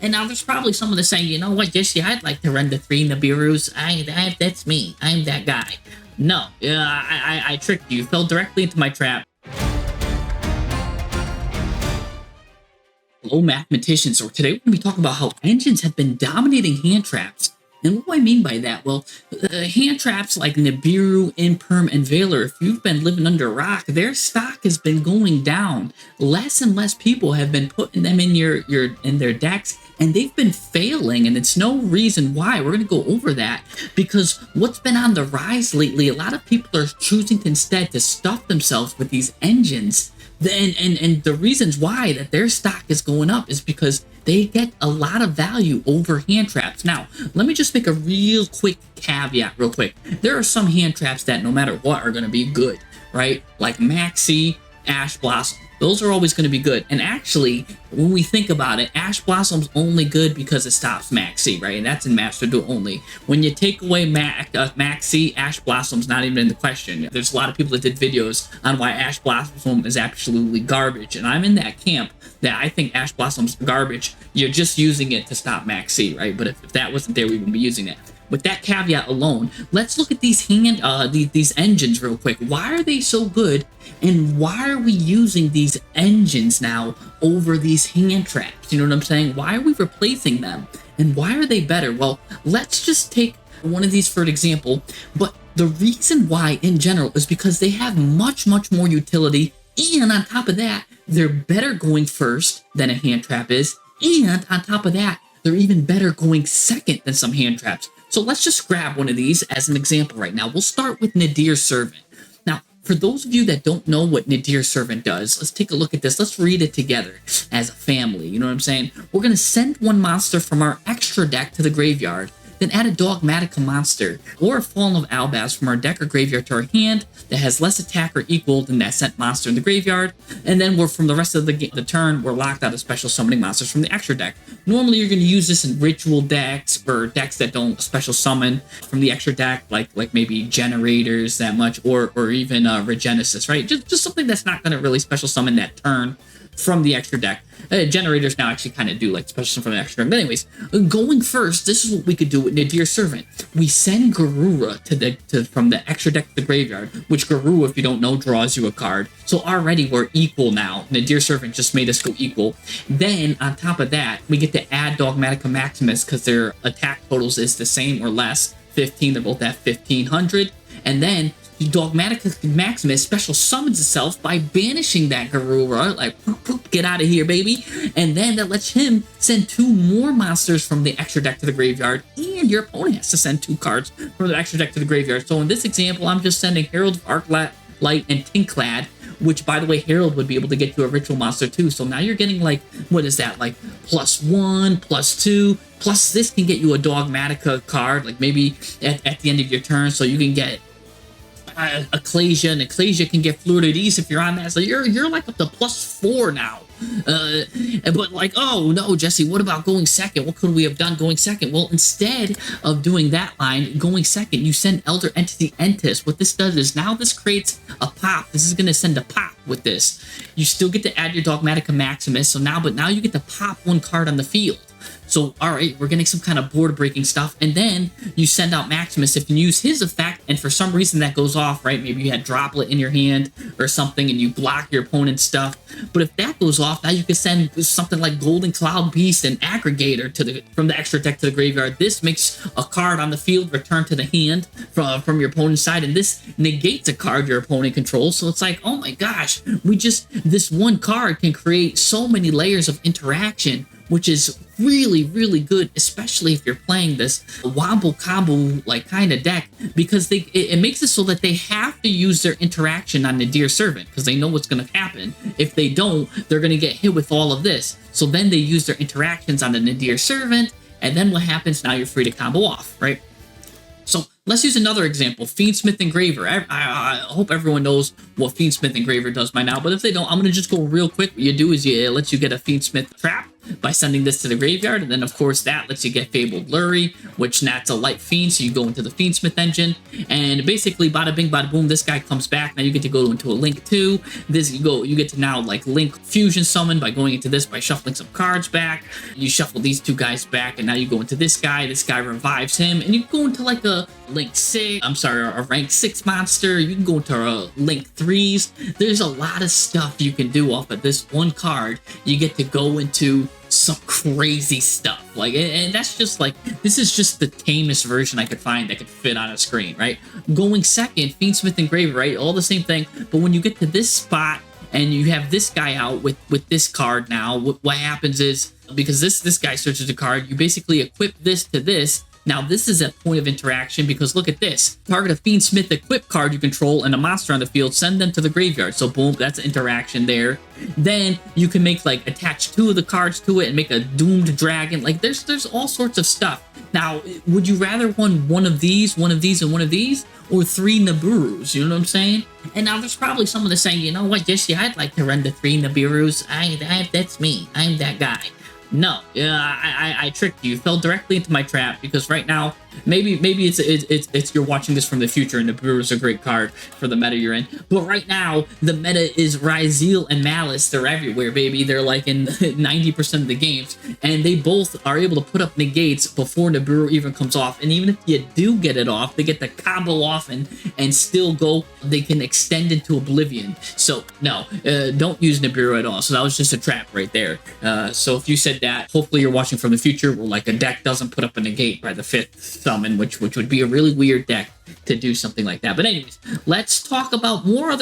And now there's probably someone that's saying, you know what, Jesse, I'd like to run the 3 Nibirus. That's me. I'm that guy. No, I tricked you. You fell directly into my trap. Hello, mathematicians. So today we're going to be talking about how engines have been dominating hand traps. And what do I mean by that? Well, hand traps like Nibiru, Imperm, and Valor, if you've been living under a rock, their stock has been going down. Less and less people have been putting them in in their decks, and they've been failing, and it's no reason why. We're going to go over that because what's been on the rise lately, a lot of people are choosing to instead to stuff themselves with these engines. And the reasons why that their stock is going up is because they get a lot of value over hand traps. Now, let me just make a real quick caveat real quick. There are some hand traps that no matter what are going to be good, right? Like Maxi, Ash Blossom. Those are always going to be good. And actually, when we think about it, Ash Blossom's only good because it stops Maxi, right? And that's in Master Duel only. When you take away Maxi, Ash Blossom's not even in the question. There's a lot of people that did videos on why Ash Blossom is absolutely garbage. And I'm in that camp that I think Ash Blossom's garbage. You're just using it to stop Maxi, right? But if that wasn't there, we wouldn't be using that. With that caveat alone, let's look at these these engines real quick. Why are they so good, and why are we using these engines now over these hand traps? You know what I'm saying? Why are we replacing them, and why are they better? Well, let's just take one of these for an example. But the reason why, in general, is because they have much more utility, and on top of that, they're better going first than a hand trap is, and on top of that, they're even better going second than some hand traps. So let's just grab one of these as an example right now. We'll start with Nadir Servant. Now, for those of you that don't know what Nadir Servant does, let's take a look at this. Let's read it together as a family. You know what I'm saying? We're going to send one monster from our extra deck to the graveyard, then add a Dogmatica monster or a Fallen of Albaz from our deck or graveyard to our hand that has less attack or equal than that sent monster in the graveyard. And then from the rest of the turn, we're locked out of special summoning monsters from the extra deck. Normally, you're going to use this in ritual decks or decks that don't special summon from the extra deck, like maybe generators that much, or even Regenesis, right? Just something that's not going to really special summon that turn from the extra deck. Generators now actually kind of do like special from the extra deck. But anyways, going first, this is what we could do with Nadir Servant. We send Garura from the extra deck to the graveyard, which Garura, if you don't know, draws you a card. So already we're equal now. Nadir Servant just made us go equal. Then on top of that, we get to add Dogmatica Maximus because their attack totals is the same or less. 15, they're both at 1500. And then Dogmatica Maximus special summons itself by banishing that Garura, like poop, poop, get out of here, baby. And then that lets him send 2 more monsters from the extra deck to the graveyard, and your opponent has to send 2 cards from the extra deck to the graveyard. So in this example, I'm just sending Herald of Arclight and Tinklad, which, by the way, Herald would be able to get you a ritual monster too. So now you're getting like, what is that, like +1, +2, plus this can get you a Dogmatica card, like maybe at the end of your turn, so you can get Ecclesia, and Ecclesia can get Fluid of Ease if you're on that. So you're like up to +4 now. But like, oh no, Jesse, what about going second? What could we have done going second? Well, instead of doing that line, going second, you send Elder Entity Entis. What this does is now this creates a pop. This is going to send a pop with this. You still get to add your Dogmatica Maximus. So now you get to pop 1 card on the field. So, all right, we're getting some kind of board-breaking stuff, and then you send out Maximus. If you use his effect, and for some reason that goes off, right? Maybe you had Droplet in your hand or something, and you block your opponent's stuff. But if that goes off, now you can send something like Golden Cloud Beast and Aggregator from the extra deck to the graveyard. This makes a card on the field return to the hand from your opponent's side, and this negates a card your opponent controls. So it's like, oh my gosh, this 1 card can create so many layers of interaction, which is really good, especially if you're playing this wombo combo like kind of deck, because it makes it so that they have to use their interaction on Nadir Servant because they know what's going to happen. If they don't, they're going to get hit with all of this. So then they use their interactions on the Nadir Servant, and then what happens? Now you're free to combo off, right? So Let's use another example, Fiendsmith Engraver. I hope everyone knows what Fiendsmith Engraver does by now, but if they don't, I'm going to just go real quick. What you do is it lets you get a Fiendsmith trap by sending this to the graveyard, and then of course that lets you get Fabled Lurry, which that's a light fiend, so you go into the Fiendsmith engine, and basically bada bing bada boom, this guy comes back. Now you get to go into a Link 2. You get to now like Link Fusion Summon by going into this by shuffling some cards back. You shuffle these two guys back, and now you go into this guy revives him, and you go into like a a rank 6 monster. You can go into Link 3s. There's a lot of stuff you can do off of this one card. You get to go into some crazy stuff, like, and that's just like, this is just the tamest version I could find that could fit on a screen, right? Going second, Fiendsmith Engraver, right? All the same thing, but when you get to this spot and you have this guy out with this card, now what happens is, because this guy searches a card, you basically equip this to this. Now, this is a point of interaction because look at this. Target a Fiendsmith equip card you control and a monster on the field, send them to the graveyard. So boom, that's an interaction there. Then you can make like attach 2 of the cards to it and make a doomed dragon. Like there's all sorts of stuff. Now, would you rather one of these, and one of these, or 3 Nibirus? You know what I'm saying? And now there's probably someone that's saying, you know what, Jesse, I'd like to run the 3 Nibirus. That's me. I'm that guy. No, I tricked you. You fell directly into my trap because right now, maybe it's you're watching this from the future and Nibiru is a great card for the meta you're in. But right now, the meta is Ryzeal and Malice. They're everywhere, baby. They're like in 90% of the games, and they both are able to put up negates before Nibiru even comes off. And even if you do get it off, they get the combo off and still go. They can extend into oblivion. So no, don't use Nibiru at all. So that was just a trap right there. So if you said that, hopefully you're watching from the future where like a deck doesn't put up a negate by the 5th summon, which would be a really weird deck to do something like that. But anyways, let's talk about more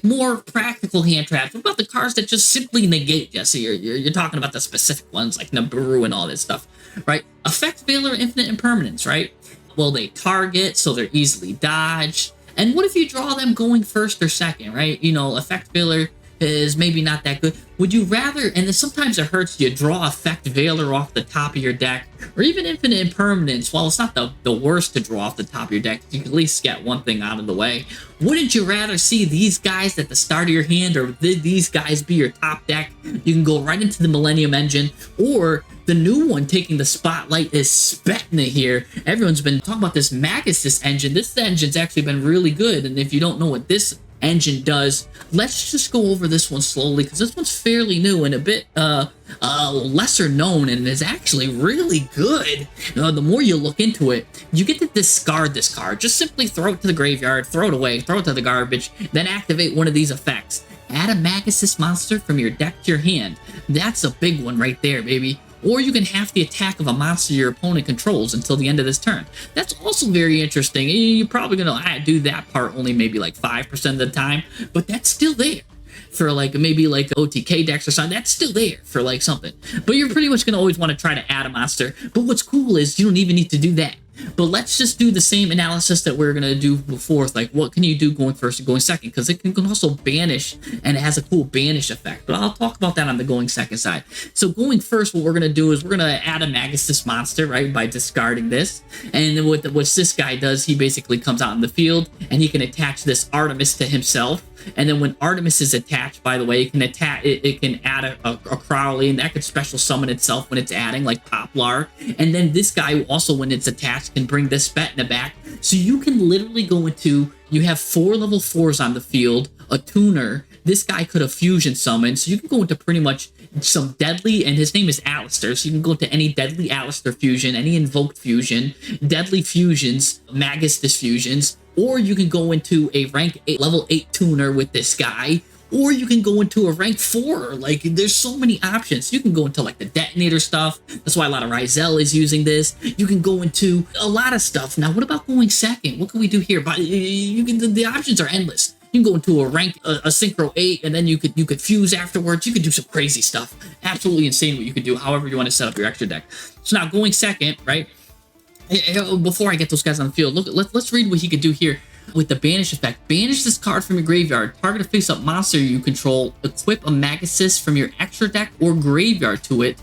more practical hand traps. What about the cards that just simply negate, Jesse? You're talking about the specific ones like Nibiru and all this stuff, right? Effect Veiler, Infinite Impermanence, right? Well, they target, so they're easily dodged. And what if you draw them going first or second, right? You know, Effect Veiler is maybe not that good. Would you rather, and then sometimes it hurts you, draw Effect Veiler off the top of your deck, or even Infinite Impermanence? While it's not the worst to draw off the top of your deck, you can at least get one thing out of the way. Wouldn't you rather see these guys at the start of your hand, or these guys be your top deck? You can go right into the Millennium Engine, or the new one taking the spotlight is Spetna here. Everyone's been talking about this Magistus engine. This engine's actually been really good, and if you don't know what this engine does, let's just go over this one slowly because this one's fairly new and a bit lesser known, and is actually really good. The more you look into it, you get to discard this card. Just simply throw it to the graveyard, throw it away, throw it to the garbage, then activate one of these effects. Add a Magistus monster from your deck to your hand. That's a big one right there, baby. Or you can half the attack of a monster your opponent controls until the end of this turn. That's also very interesting. You're probably going to do that part only maybe like 5% of the time, but that's still there. For like maybe like OTK decks or something, that's still there for like something. But you're pretty much going to always want to try to add a monster. But what's cool is you don't even need to do that. But let's just do the same analysis that we are going to do before. It's like, what can you do going first and going second? Because it can also banish, and it has a cool banish effect. But I'll talk about that on the going second side. So going first, what we're going to do is we're going to add a Magistus monster, right, by discarding this. And then what this guy does, he basically comes out in the field, and he can attach this Artemis to himself. And then when Artemis is attached, by the way, it can add a Crowley, and that could special summon itself when it's adding, like Poplar. And then this guy also, when it's attached, can bring this Spetna back. So you can literally go into, you have 4 level 4s on the field, a tuner. This guy could have fusion summoned, so you can go into pretty much some deadly, and his name is Alistair, so you can go into any deadly Alistair fusion, any invoked fusion, deadly fusions, Magistus fusions, or you can go into a rank 8, level 8 tuner with this guy, or you can go into a rank 4. Like, there's so many options. You can go into like the detonator stuff. That's why a lot of Ryzeal is using this. You can go into a lot of stuff. Now, what about going second? What can we do here? But the options are endless. You can go into a rank, a synchro 8, and then you could fuse afterwards. You could do some crazy stuff. Absolutely insane what you could do, however you want to set up your extra deck. So now going second, right? Before I get those guys on the field, let's read what he could do here with the banish effect. Banish this card from your graveyard. Target a face-up monster you control. Equip a Magistus from your extra deck or graveyard to it.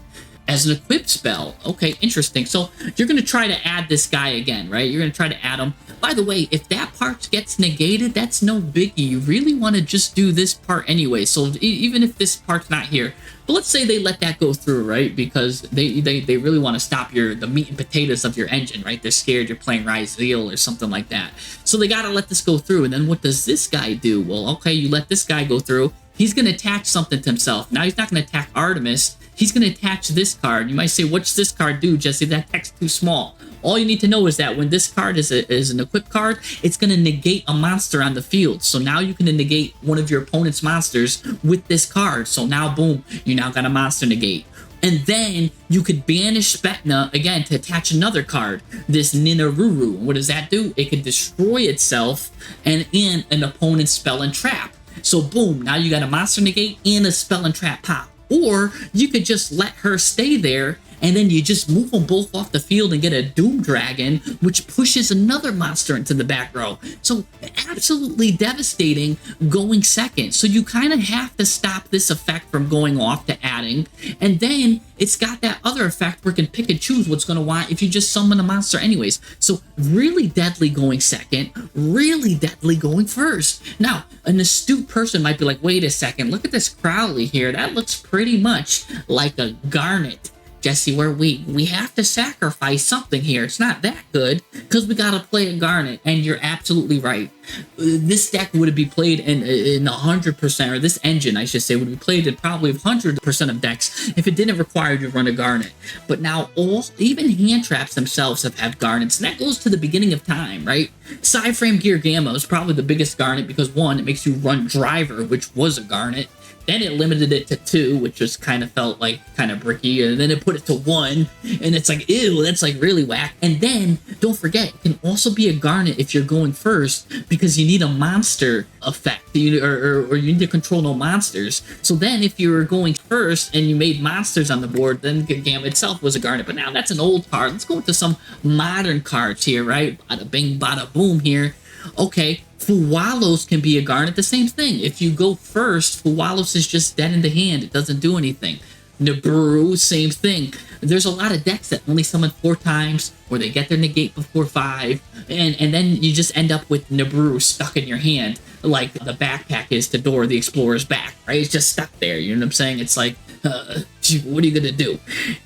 as an equipped spell. Okay, interesting. So you're going to try to add this guy again, right? You're going to try to add him. By the way, if that part gets negated, that's no biggie. You really want to just do this part anyway. So even if this part's not here, but let's say they let that go through, right? Because they really want to stop the meat and potatoes of your engine, right? They're scared you're playing Rise Zeal or something like that. So they got to let this go through. And then what does this guy do? Well, okay, you let this guy go through. He's going to attach something to himself. Now he's not going to attack Artemis. He's going to attach this card. You might say, what's this card do, Jesse? That text too small. All you need to know is that when this card is an equipped card, it's going to negate a monster on the field. So now you can negate one of your opponent's monsters with this card. So now, boom, you now got a monster negate. And then you could banish Spetna again to attach another card, this Nibiru. What does that do? It can destroy itself and in an opponent's spell and trap. So boom, now you got a monster negate and a spell and trap pop. Or you could just let her stay there and then you just move them both off the field and get a Doom Dragon, which pushes another monster into the back row. So absolutely devastating going second. So you kind of have to stop this effect from going off to adding. And then it's got that other effect where it can pick and choose what's going to want if you just summon a monster anyways. So really deadly going second, really deadly going first. Now, an astute person might be like, wait a second, look at this Crowley here. That looks pretty much like a Garnet. Jesse, where we have to sacrifice something here. It's not that good because we got to play a Garnet, and you're absolutely right. This deck would be played in 100%, or this engine, I should say, would be played in probably 100% of decks if it didn't require you to run a Garnet. But now, even Handtraps themselves have had Garnets, and that goes to the beginning of time, right? Psyframe Gear Gamma is probably the biggest Garnet because, one, it makes you run Driver, which was a Garnet. Then it limited it to 2, which just kind of felt like kind of bricky. And then it put it to 1, and it's like, ew, that's like really whack. And then, don't forget, it can also be a Garnet if you're going first because you need a monster effect, or you need to control no monsters. So then if you were going first and you made monsters on the board, then Gamma itself was a Garnet. But now that's an old card. Let's go into some modern cards here, right? Bada bing, bada boom here. Okay, Fuwalos can be a Garnet, the same thing. If you go first, Fuwalos is just dead in the hand. It doesn't do anything. Nibiru, same thing. There's a lot of decks that only summon 4 times, or they get their negate before 5, and then you just end up with Nibiru stuck in your hand, like the backpack is to Dora the Explorer's back, right? It's just stuck there, you know what I'm saying? It's like, what are you gonna do?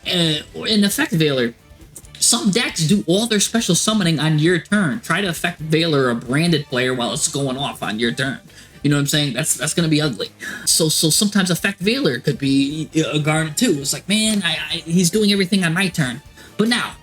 In Effect Veiler, some decks do all their special summoning on your turn. Try to Effect Veiler a branded player while it's going off on your turn. You know what I'm saying? That's going to be ugly. So sometimes Effect Veiler could be a Garnet too. It's like, man, he's doing everything on my turn. But now,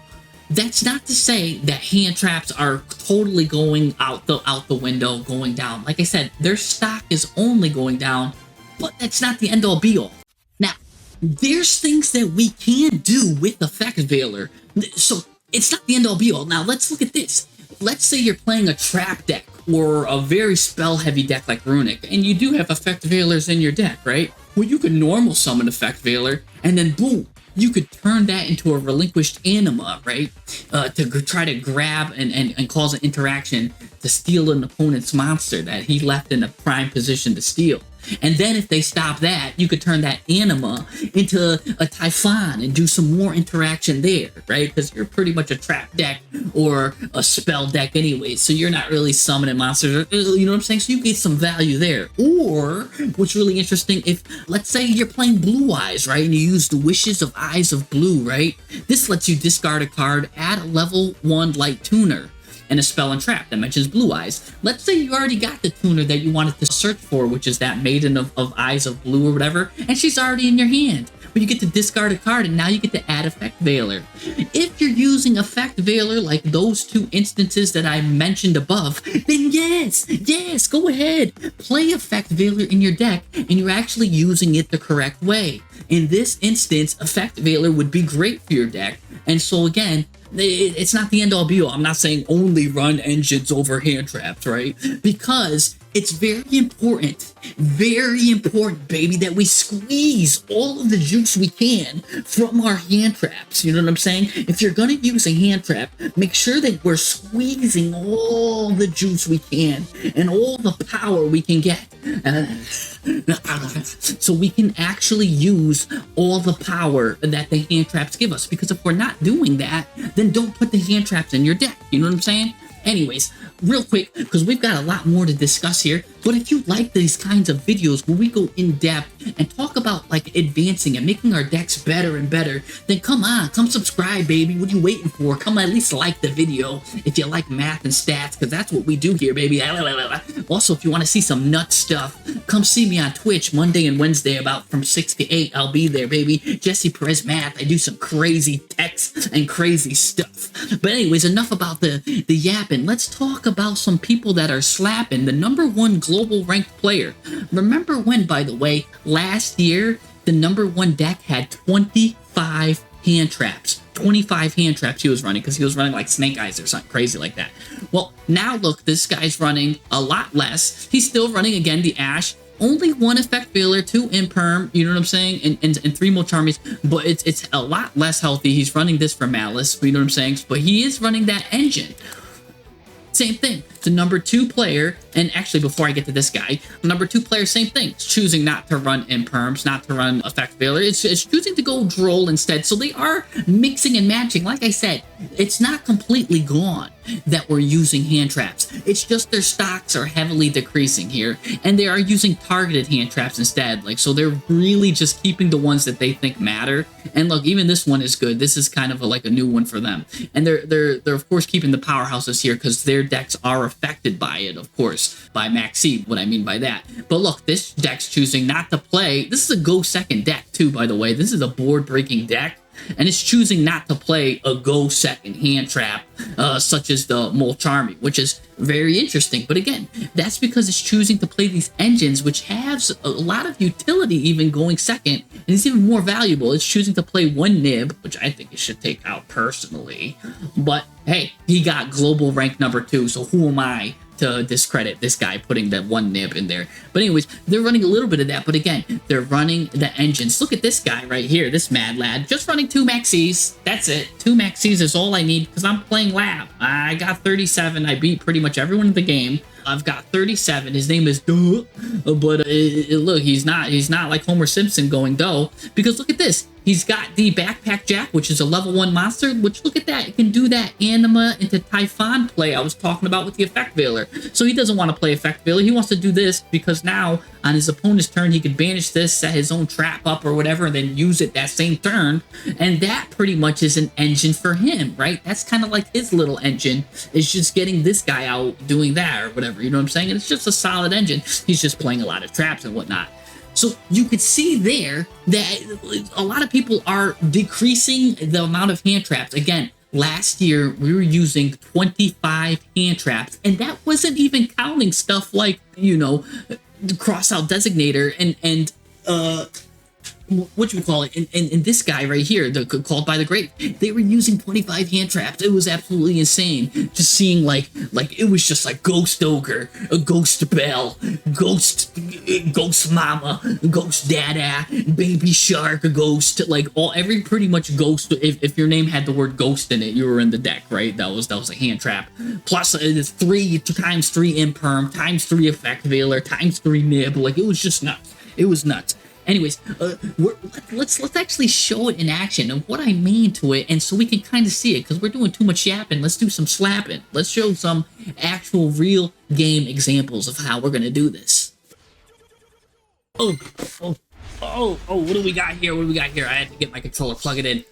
that's not to say that Handtraps are totally going out the window, going down. Like I said, their stock is only going down, but that's not the end all be all. Now, there's things that we can do with Effect Veiler. So it's not the end all be all. Now let's look at this. Let's say you're playing a trap deck or a very spell heavy deck like Runic, and you do have Effect Veilers in your deck, right? Well, you could normal summon Effect Veiler, and then boom, you could turn that into a relinquished anima, right? To try to grab and cause an interaction to steal an opponent's monster that he left in a prime position to steal. And then if they stop that, you could turn that anima into a Typhon and do some more interaction there, right? Because you're pretty much a trap deck or a spell deck anyway, so you're not really summoning monsters, you know what I'm saying? So you get some value there. Or, what's really interesting, if, let's say you're playing Blue Eyes, right? And you use the Wishes of Eyes of Blue, right? This lets you discard a card, add a level 1 light tuner, and a spell and trap that mentions Blue Eyes. Let's say you already got the tuner that you wanted to search for, which is that Maiden of Eyes of Blue or whatever, and she's already in your hand. But you get to discard a card, and now you get to add Effect Veiler. If you're using Effect Veiler like those 2 instances that I mentioned above, then yes, go ahead. Play Effect Veiler in your deck, and you're actually using it the correct way. In this instance, Effect Veiler would be great for your deck. And so again, it's not the end all be all. I'm not saying only run engines over Handtraps, right? Because It's very important, baby, that we squeeze all of the juice we can from our hand traps. You know what I'm saying? If you're gonna use a hand trap, make sure that we're squeezing all the juice we can and all the power we can get. So we can actually use all the power that the hand traps give us. Because if we're not doing that, then don't put the hand traps in your deck. You know what I'm saying? Anyways, real quick, because we've got a lot more to discuss here, but if you like these kinds of videos where we go in depth and talk about like advancing and making our decks better and better, then come subscribe, baby. What are you waiting for? Come at least like the video if you like math and stats, because that's what we do here, baby. Also, if you want to see some nut stuff, come see me on Twitch Monday and Wednesday about from 6 to 8. I'll be there, baby. JessePerezMath. I do some crazy texts and crazy stuff. But anyways, enough about the yapping. Let's talk about some people that are slapping the #1 global ranked player. Remember when, by the way, last year the #1 deck had 25 hand traps. 25 hand traps he was running, because he was running like Snake Eyes or something crazy like that. Well, now look, this guy's running a lot less. He's still running, again, the Ash. Only 1 effect failure, 2 imperm, you know what I'm saying, and 3 more charmies, but it's a lot less healthy. He's running this for Malice, you know what I'm saying, but he is running that engine. Same thing. The #2 player, and actually before I get to this guy, the #2 player, same thing. It's choosing not to run imperms, not to run effect failure. It's choosing to go droll instead. So they are mixing and matching. Like I said, it's not completely gone that we're using hand traps. It's just their stocks are heavily decreasing here, and they are using targeted hand traps instead. Like, so they're really just keeping the ones that they think matter. And look, even this one is good. This is kind of like a new one for them. And they're of course keeping the powerhouses here because their decks are affected by it, of course, by Maxi, what I mean by that. But look, this deck's choosing not to play. This is a go second deck too, by the way. This is a board breaking deck. And it's choosing not to play a go second hand trap, such as the Molcharmy, which is very interesting. But again, that's because it's choosing to play these engines, which has a lot of utility even going second, and it's even more valuable. It's choosing to play 1 nib, which I think it should take out personally. But hey, he got global rank #2, so who am I to discredit this guy putting that 1 nib in there? But anyways, they're running a little bit of that, but again, they're running the engines. Look at this guy right here, this mad lad, just running 2 maxis. That's it. 2 maxis is all I need because I'm playing lab. I got 37. I beat pretty much everyone in the game. I've got 37. His name is Duel, but look, he's not like Homer Simpson going Doe, because look at this. He's got the Backpack Jack, which is a level 1 monster, which, look at that, it can do that Anima into Typhon play I was talking about with the Effect Veiler. So he doesn't want to play Effect Veiler. He wants to do this because now on his opponent's turn, he could banish this, set his own trap up or whatever, and then use it that same turn. And that pretty much is an engine for him, right? That's kind of like his little engine. It's just getting this guy out doing that or whatever, you know what I'm saying? And it's just a solid engine. He's just playing a lot of traps and whatnot. So you could see there that a lot of people are decreasing the amount of hand traps. Again, last year we were using 25 hand traps, and that wasn't even counting stuff like, you know, the cross-out designator and what you call it, and this guy right here, the Called by the Great, they were using 25 hand traps. It was absolutely insane. Just seeing like it was just like Ghost Ogre, a Ghost Bell, Ghost Mama, Ghost Dada, Baby Shark, a Ghost, like every pretty much Ghost. If your name had the word Ghost in it, you were in the deck, right? That was a hand trap. Plus 3 times 3 imperm, times 3 effect veiler, times 3 nib. Like, it was just nuts. It was nuts. Anyways, let's actually show it in action and what I mean to it, and so we can kind of see it, because we're doing too much yapping. Let's do some slapping. Let's show some actual real game examples of how we're gonna do this. Oh, what do we got here? What do we got here? I had to get my controller, plug it in.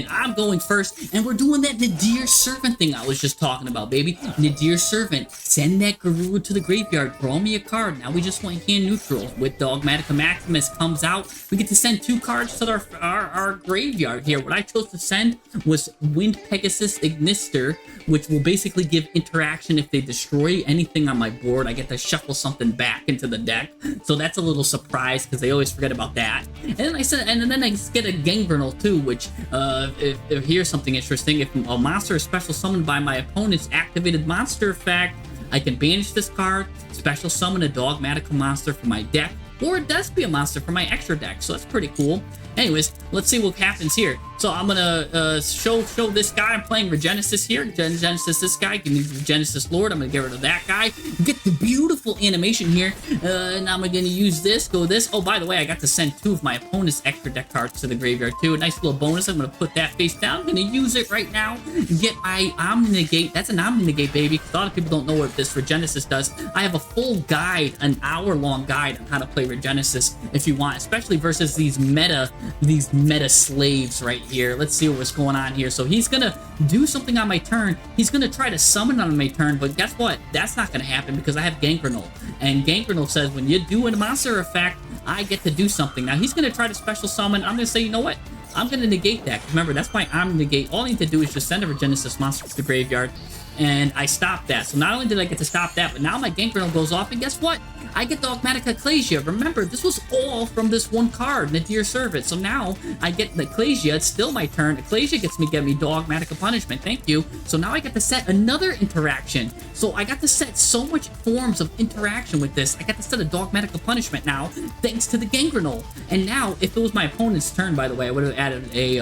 I'm going first, and we're doing that Nadir Servant thing I was just talking about, baby. Nadir Servant, send that Garuru to the graveyard, draw me a card. Now we just want hand neutral. With Dogmatica Maximus comes out, we get to send 2 cards to our graveyard here. What I chose to send was Wind Pegasus Ignister, which will basically give interaction if they destroy anything on my board. I get to shuffle something back into the deck, so that's a little surprise because they always forget about that. And then I get a Gangrel too, which if here's something interesting: if a monster is special summoned by my opponent's activated monster effect, I can banish this card, special summon a dogmatical monster from my deck, or a Despia monster from my extra deck. So that's pretty cool. Anyways, let's see what happens here. So I'm gonna show this guy. I'm playing Regenesis here. Regenesis, this guy. Give me Regenesis Lord. I'm gonna get rid of that guy. Get the beautiful animation here. Now I'm gonna use this. Go this. Oh, by the way, I got to send 2 of my opponent's extra deck cards to the graveyard too. A nice little bonus. I'm gonna put that face down. I'm gonna use it right now. Get my Omni-Negate. That's an Omni-Negate, baby. A lot of people don't know what this Regenesis does. I have a full guide, an hour-long guide on how to play Regenesis if you want, especially versus these meta slaves right here. Let's see what's going on here. So he's gonna do something on my turn. He's gonna try to summon on my turn, but guess what? That's not gonna happen because I have Gangrenal. And Gangrenal says when you do a monster effect, I get to do something. Now he's gonna try to special summon. I'm gonna say, you know what? I'm gonna negate that. Remember, that's why I'm negate. All I need to do is just send a Regenesis monster to the graveyard, and I stopped that. So not only did I get to stop that, but now my Gangrenal goes off, and guess what? I get Dogmatic Ecclesia. Remember, this was all from this one card, Nadir Servant. So now I get the Ecclesia. It's still my turn. Ecclesia get me Dogmatic Punishment. Thank you. So now I get to set another interaction. So I got to set so much forms of interaction with this. I got to set a Dogmatic Punishment now, thanks to the Gangrenal. And now, if it was my opponent's turn, by the way, I would have added a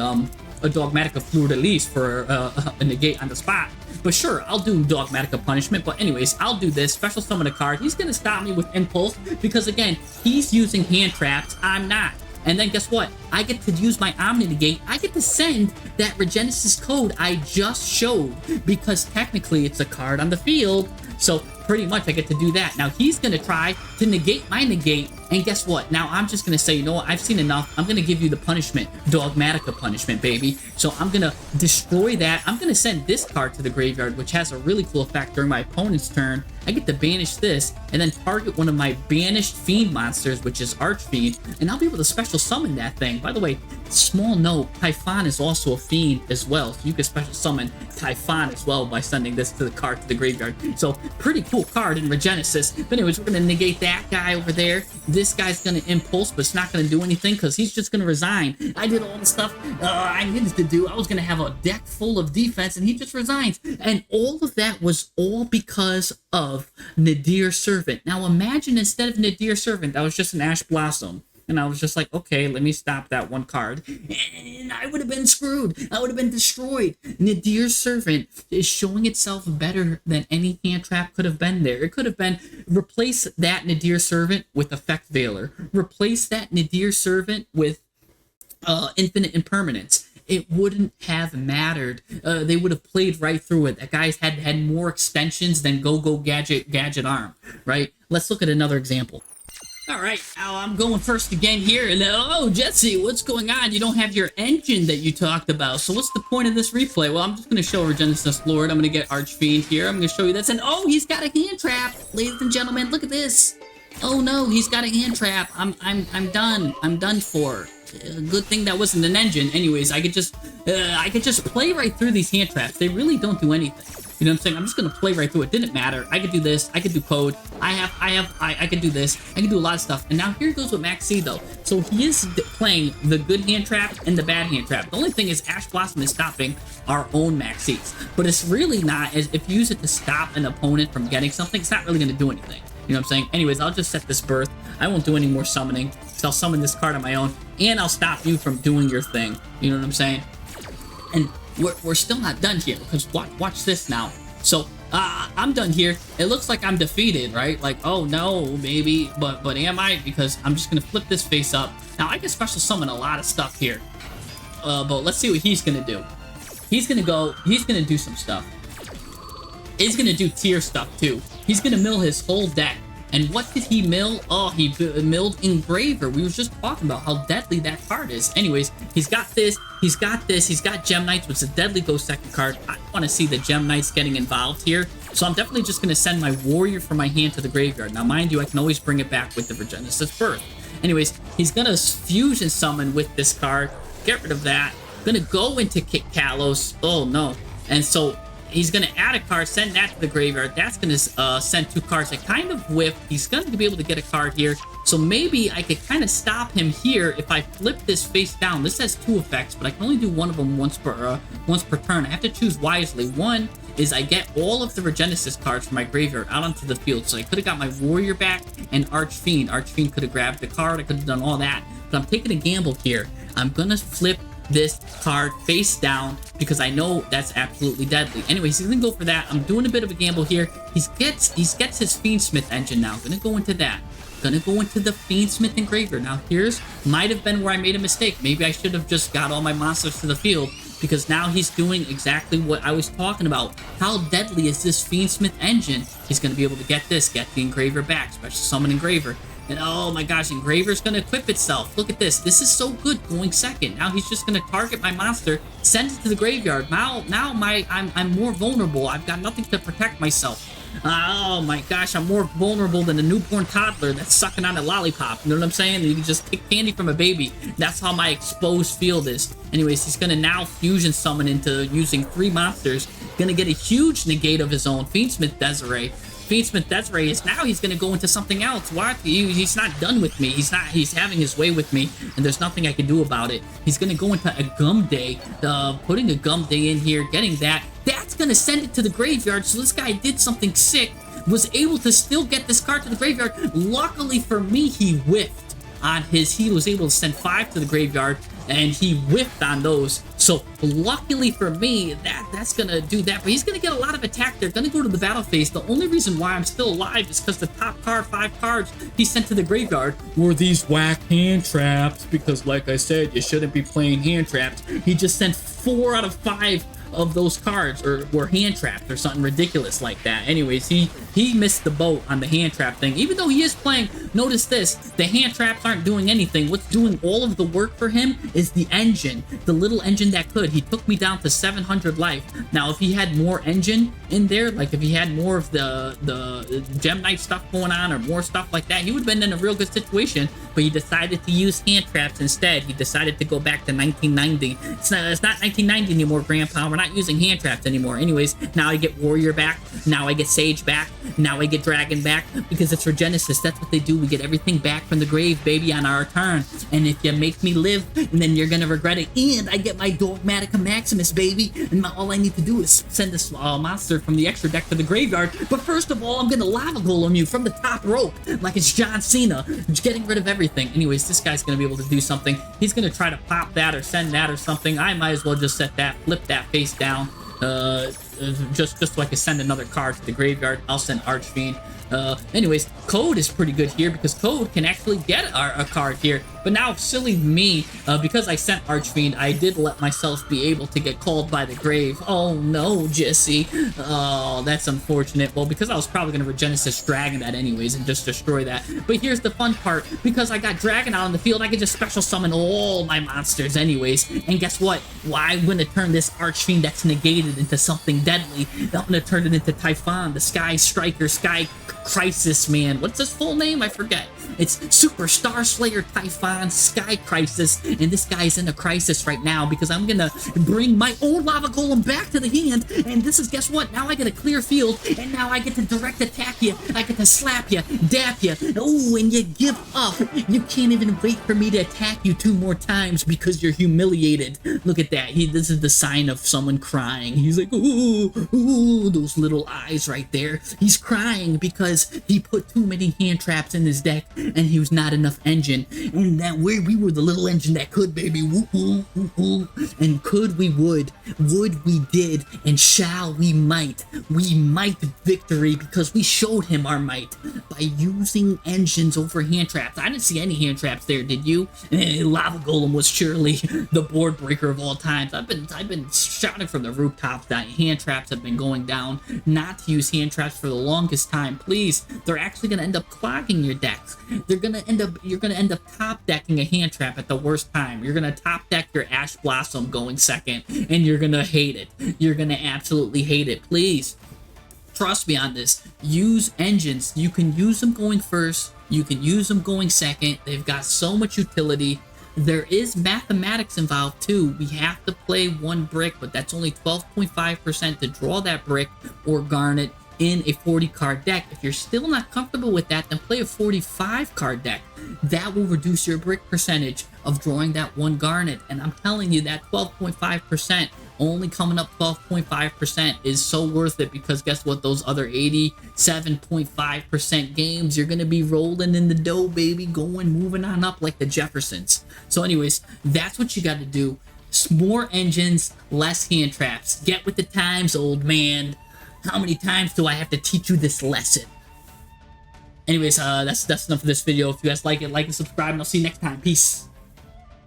Dogmatica Fleur-de-Lis for a negate on the spot. But sure, I'll do Dogmatica Punishment. But anyways, I'll do this. Special summon a card. He's going to stop me with Impulse because, again, he's using Handtraps. I'm not. And then guess what? I get to use my Omni-Negate. I get to send that Regenesis code I just showed because technically it's a card on the field. So pretty much I get to do that. Now he's going to try to negate my negate. And guess what? Now I'm just going to say, you know what? I've seen enough. I'm going to give you the punishment. Dogmatica Punishment, baby. So I'm going to destroy that. I'm going to send this card to the graveyard, which has a really cool effect during my opponent's turn. I get to banish this and then target one of my banished Fiend monsters, which is Archfiend. And I'll be able to special summon that thing. By the way, small note, Typhon is also a Fiend as well. So you can special summon Typhon as well by sending this to the card to the graveyard. So pretty cool card in Regenesis. But anyways, we're going to negate that guy over there. This guy's going to Impulse, but it's not going to do anything because he's just going to resign. I did all the stuff I needed to do. I was going to have a deck full of defense, and he just resigns. And all of that was all because of Nadir Servant. Now imagine instead of Nadir Servant, that was just an Ash Blossom. And I was just like, okay, let me stop that one card. And I would have been screwed. I would have been destroyed. Nadir Servant is showing itself better than any hand trap could have been there. It could have been, replace that Nadir Servant with Effect Veiler. Replace that Nadir Servant with Infinite Impermanence. It wouldn't have mattered. They would have played right through it. That guy's had more extensions than Go-Go Gadget Arm, right? Let's look at another example. All right, now I'm going first again here. And oh, Jesse, what's going on? You don't have your engine that you talked about. So what's the point of this replay? Well, I'm just going to show Regenesis Lord. I'm going to get Archfiend here. I'm going to show you this. And oh, he's got a hand trap. Ladies and gentlemen, look at this. Oh no, he's got a hand trap. I'm done. I'm done for. Good thing that wasn't an engine. Anyways, I could just play right through these hand traps. They really don't do anything. You know what I'm saying? I'm just gonna play right through it. Didn't matter. I could do this. I could do code. I could do this. I could do a lot of stuff. And now here goes with Max C though. So he is playing the good hand trap and the bad hand trap. The only thing is Ash Blossom is stopping our own Max C's. But it's really not. As if you use it to stop an opponent from getting something, it's not really gonna do anything. You know what I'm saying? Anyways, I'll just set this birth. I won't do any more summoning. So I'll summon this card on my own, and I'll stop you from doing your thing. You know what I'm saying? And we're still not done here, because watch this now. So I'm done here. It looks like I'm defeated, right? Like, oh no, maybe, but am I? Because I'm just gonna flip this face up. Now I can special summon a lot of stuff here, but let's see what he's gonna do. He's gonna do some stuff. He's gonna do tier stuff too. He's gonna mill his whole deck. And what did he mill? Oh, he milled Engraver. We were just talking about how deadly that card is. Anyways, he's got this, he's got this, he's got Gem Knights, which is a deadly Ghost second card. I want to see the Gem Knights getting involved here. So I'm definitely just going to send my Warrior from my hand to the graveyard. Now, mind you, I can always bring it back with the Regenesis Birth. Anyways, he's going to Fusion Summon with this card. Get rid of that. Going to go into Kick Kalos. Oh, no. And so he's going to add a card, send that to the graveyard. That's going to send two cards. I kind of whiff. He's going to be able to get a card here. So maybe I could kind of stop him here if I flip this face down. This has 2 effects, but I can only do one of them once per turn. I have to choose wisely. One is I get all of the Regenesis cards from my graveyard out onto the field. So I could have got my Warrior back and Archfiend. Archfiend could have grabbed the card. I could have done all that. But I'm taking a gamble here. I'm going to flip this card face down because I know that's absolutely deadly. Anyways, he's gonna go for that. I'm doing a bit of a gamble here. He gets his Fiendsmith engine now. Gonna go into that. Gonna go into the Fiendsmith engraver. Now here's might have been where I made a mistake. Maybe I should have just got all my monsters to the field, because now he's doing exactly what I was talking about. How deadly is this Fiendsmith engine? He's gonna be able to get the engraver back, special summon engraver. And oh my gosh, Engraver's gonna equip itself. Look at this. This is so good going second. Now he's just gonna target my monster, send it to the graveyard. Now I'm more vulnerable. I've got nothing to protect myself. Oh my gosh, I'm more vulnerable than a newborn toddler that's sucking on a lollipop. You know what I'm saying? You can just take candy from a baby. That's how my exposed field is. Anyways, he's gonna now fusion summon into using 3 monsters. Gonna get a huge negate of his own. Fiendsmith Desiree. Fiendsmith Desiree is now he's going to go into something else. What? He's not done with me. He's having his way with me, and there's nothing I can do about it. He's going to go into a Gum Day, putting a Gum Day in here, getting that. That's going to send it to the graveyard, so this guy did something sick, was able to still get this card to the graveyard. Luckily for me, he whiffed on his, he was able to send 5 to the graveyard, and he whiffed on those. So luckily for me, that's gonna do that. But he's gonna get a lot of attack. They're gonna go to the battle phase. The only reason why I'm still alive is because the top card, 5 cards he sent to the graveyard were these whack hand traps. Because like I said, you shouldn't be playing hand traps. He just sent 4 out of 5 of those cards were hand trapped or something ridiculous like that. Anyways, he missed the boat on the hand trap thing. Even though he is playing, notice this, the hand traps aren't doing anything. What's doing all of the work for him is the engine, the little engine that could. He took me down to 700 life. Now, if he had more engine in there, like if he had more of the Gem Knight stuff going on or more stuff like that, he would have been in a real good situation. But he decided to use hand traps instead. He decided to go back to 1990. It's not 1990 anymore, Grandpa. We're not using hand traps anymore. Anyways, now I get Warrior back. Now I get Sage back. Now I get Dragon back because it's Regenesis. That's what they do. We get everything back from the grave, baby, on our turn. And if you make me live, then you're gonna regret it. And I get my Dogmatica Maximus, baby. And all I need to do is send this monster from the extra deck to the graveyard. But first of all, I'm gonna Lava Golem you from the top rope like it's John Cena, getting rid of everything. Anyways, this guy's gonna be able to do something. He's gonna try to pop that or send that or something. I might as well just set that, flip that face down. Just so I can send another card to the graveyard. I'll send Archfiend. Anyways, Code is pretty good here because Code can actually get a card here. But now, silly me, because I sent Archfiend, I did let myself be able to get called by the grave. Oh no, Jesse. Oh, that's unfortunate. Well, because I was probably going to Regenesis Dragon that anyways and just destroy that. But here's the fun part. Because I got Dragon out on the field, I can just special summon all my monsters anyways. And guess what? Well, I'm going to turn this Archfiend that's negated into something deadly. I'm going to turn it into Typhon, the Sky Striker, Sky Crisis Man. What's his full name? I forget. It's Super Star Slayer Typhon Sky Crisis, and this guy's in a crisis right now because I'm gonna bring my own Lava Golem back to the hand, and this is, guess what? Now I get a clear field, and now I get to direct attack you. I get to slap you, dap you. Oh, and you give up. You can't even wait for me to attack you 2 more times because you're humiliated. Look at that. This is the sign of someone crying. He's like, ooh, ooh, those little eyes right there. He's crying because he put too many hand traps in his deck, and he was not enough engine. And that we were the little engine that could, baby. Woo, woo, woo, woo. And could we would we did, and shall we might. We might victory because we showed him our might by using engines over hand traps. I didn't see any hand traps there, did you? Lava Golem was surely the board breaker of all times. I've been shouting from the rooftops that hand traps have been going down. Not to use hand traps for the longest time. Please, they're actually gonna end up clogging your decks. You're gonna end up top decking a hand trap at the worst time. You're gonna top deck your Ash Blossom going second, and you're gonna hate it. You're gonna absolutely hate it. Please, trust me on this. Use engines. You can use them going first. You can use them going second. They've got so much utility. There is mathematics involved too. We have to play 1 brick, but that's only 12.5% to draw that brick or garnet in a 40 card deck. If you're still not comfortable with that, then play a 45 card deck. that will reduce your brick percentage of drawing that one garnet. And I'm telling you, that 12.5%, only coming up 12.5% is so worth it, because guess what? Those other 87.5% games, you're going to be rolling in the dough, baby, moving on up like the Jeffersons. So anyways, that's what you got to do. More engines, less hand traps. Get with the times, old man. How many times do I have to teach you this lesson? Anyways, that's enough of this video. If you guys like it, like and subscribe, and I'll see you next time. Peace.